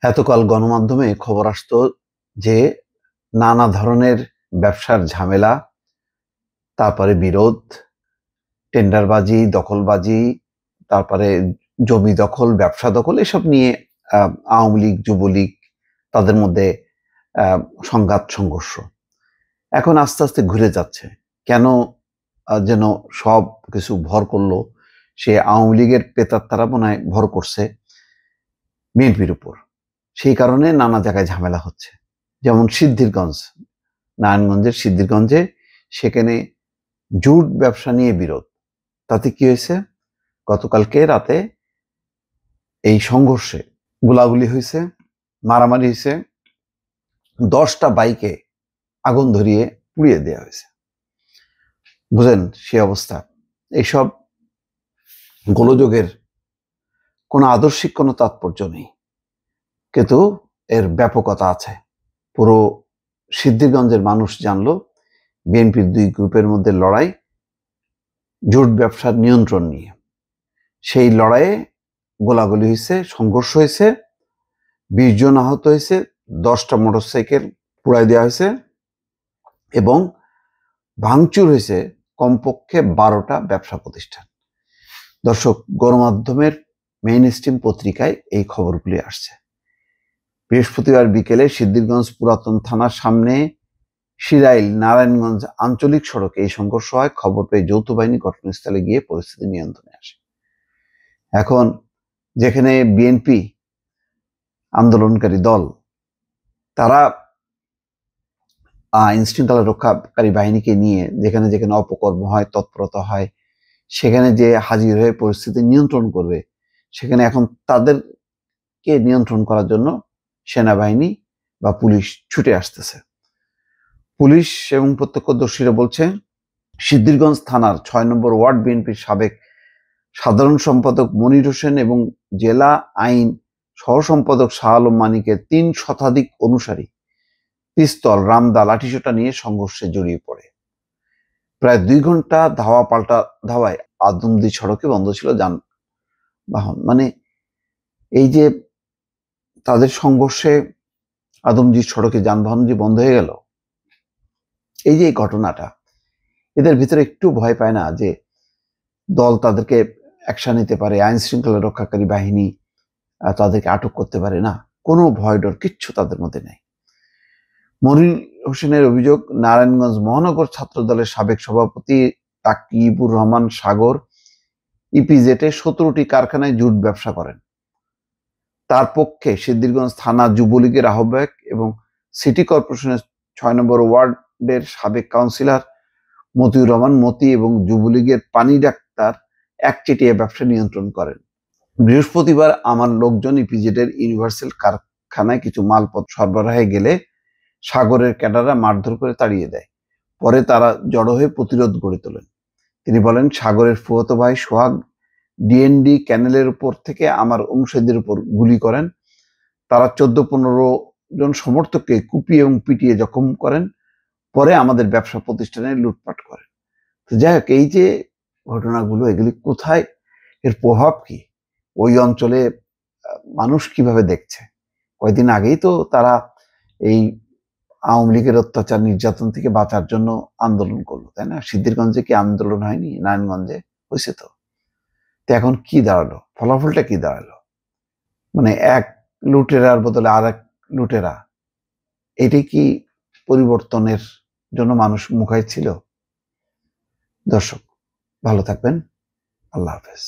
এতকাল গণমাধ্যমে খবর আসতো যে নানা ধরনের ব্যবসার ঝামেলা, তারপরে বিরোধ, টেন্ডারবাজি, দখলবাজি, তারপরে জমি দখল, ব্যবসা দখল এসব নিয়ে আওয়ামী লীগ, যুবলীগ তাদের মধ্যে সংঘাত সংঘর্ষ। এখন আস্তে আস্তে ঘুরে যাচ্ছে। কেন যেন সব কিছু ভর করলো সে আওয়ামী লীগের প্রেতাত্মারা মনে হয় ভর করছে বিএনপির উপর। সেই কারণে নানা জায়গায় ঝামেলা হচ্ছে। যেমন সিদ্ধিরগঞ্জ, নারায়ণগঞ্জের সিদ্ধিরগঞ্জে সেখানে জুট ব্যবসা নিয়ে বিরোধ। তাতে কি হয়েছে? গতকালকে রাতে এই সংঘর্ষে গোলাগুলি হয়েছে, মারামারি হয়েছে, 10টা বাইকে আগুন ধরিয়ে পুড়িয়ে দেওয়া হয়েছে। বুঝেন সে অবস্থা। এইসব গোলযোগের কোনো আদর্শিক কোনো তাৎপর্য নেই, কিন্তু এর ব্যাপকতা আছে। পুরো সিদ্ধিরগঞ্জের মানুষ জানলো বিএনপির দুই গ্রুপের মধ্যে লড়াই জুট ব্যবসার নিয়ন্ত্রণ নিয়ে। সেই লড়াইয়ে গোলাগুলি হয়েছে, সংঘর্ষ হয়েছে, 20 জন আহত হয়েছে, 10টা মোটরসাইকেল পুড়াই দেওয়া হয়েছে এবং ভাঙচুর হয়েছে কমপক্ষে 12টা ব্যবসা প্রতিষ্ঠান। দর্শক, গণমাধ্যমের মেইন স্ট্রিম পত্রিকায় এই খবরগুলি আসছে। বৃহস্পতিবার বিকেলে সিদ্ধিরগঞ্জ পুরাতন থানার সামনে শিরাইল নারায়ণগঞ্জ আঞ্চলিক সড়কে এই সংঘর্ষ হয়। খবর পেয়ে যৌথ বাহিনী ঘটনাস্থলে গিয়ে পরিস্থিতি নিয়ন্ত্রণে আসে। এখন যেখানে বিএনপি আন্দোলনকারী দল তারা আইন শৃঙ্খলা রক্ষাকারী বাহিনীকে নিয়ে যেখানে যেখানে অপকর্ম হয়, তৎপরতা হয়, সেখানে যে হাজির হয়ে পরিস্থিতি নিয়ন্ত্রণ করবে, সেখানে এখন তাদেরকে নিয়ন্ত্রণ করার জন্য সেনাবাহিনী বা পুলিশ ছুটে আসতেছে। পুলিশ এবং প্রত্যক্ষদর্শীরা বলছে সিদ্ধিরগঞ্জ থানার 6 নম্বর ওয়ার্ড বিএনপির সাবেক সাধারণ সম্পাদক মনির হোসেন এবং জেলা আইন সহ সম্পাদক শাহ আলম মানিকের 3 শতাধিক অনুসারী পিস্তল, রামদা, লাঠিসোঁটা নিয়ে সংঘর্ষে জড়িয়ে পড়ে। প্রায় 2 ঘন্টা ধাওয়া পাল্টা ধাওয়ায় আদমদী সড়কে বন্ধ ছিল যানবাহন। মানে এই যে তাদের সংঘর্ষে আদমদী সড়কে যানবাহন যে বন্ধ হয়ে গেল, এই যে এই ঘটনাটা, এদের ভিতরে একটু ভয় পায় না যে দল তাদেরকে অ্যাকশন নিতে পারে, আইন শৃঙ্খলা রক্ষাকারী বাহিনী তাদেরকে আটক করতে পারে? না, কোনো ভয় ডর কিচ্ছু তাদের মধ্যে নেই। মনির হোসেনের অভিযোগ, নারায়ণগঞ্জ মহানগর ছাত্র দলের সাবেক সভাপতি তাকিবুর রহমান সাগর ইপিজেটে 17টি কারখানায় জুট ব্যবসা করেন। তার পক্ষে সিদ্ধিরগঞ্জ থানা যুবলীগের আহ্বায়ক এবং সিটি কর্পোরেশনের 6 নম্বর ওয়ার্ডের সাবেক কাউন্সিলর মতিউর রহমান মতি এবং যুবলীগের পানি ডাক্তার একচেটিয়া ব্যবসা নিয়ন্ত্রণ করেন। বৃহস্পতিবার আমার লোকজন ইপিজেডের ইউনিভার্সাল কারখানায় কিছু মালপত্র সরবরাহে গেলে সাগরের ক্যাডাররা মারধর করে তাড়িয়ে দেয়। পরে তারা জড়ো হয়ে প্রতিরোধ গড়ে তোলেন। তিনি বলেন, সাগরের ফুফাতো ভাই সোহাগ ডিএনডি ক্যানেলের উপর থেকে আমার অনুসারীদের উপর গুলি করেন। তারা 14-15 জন সমর্থককে কুপিয়ে এবং পিটিয়ে জখম করেন। পরে আমাদের ব্যবসা প্রতিষ্ঠানে লুটপাট করেন। তো যাই হোক, এই যে ঘটনাগুলো, এগুলি কোথায়, এর প্রভাব কি, ওই অঞ্চলে মানুষ কিভাবে দেখছে? কয়েকদিন আগেই তো তারা এই আওয়ামী লীগের অত্যাচার নির্যাতন থেকে বাঁচার জন্য আন্দোলন করলো, তাই না? সিদ্ধিরগঞ্জে কি আন্দোলন হয়নি? নারায়ণগঞ্জে হয়েছে তো। এখন কি দাঁড়ালো? ফলাফলটা কি দাঁড়ালো? মানে এক লুটেরার বদলে আর এক লুটেরা, এটাই কি পরিবর্তনের জন্য মানুষ মুখায় ছিল? দর্শক, ভালো থাকবেন। আল্লাহ হাফেজ।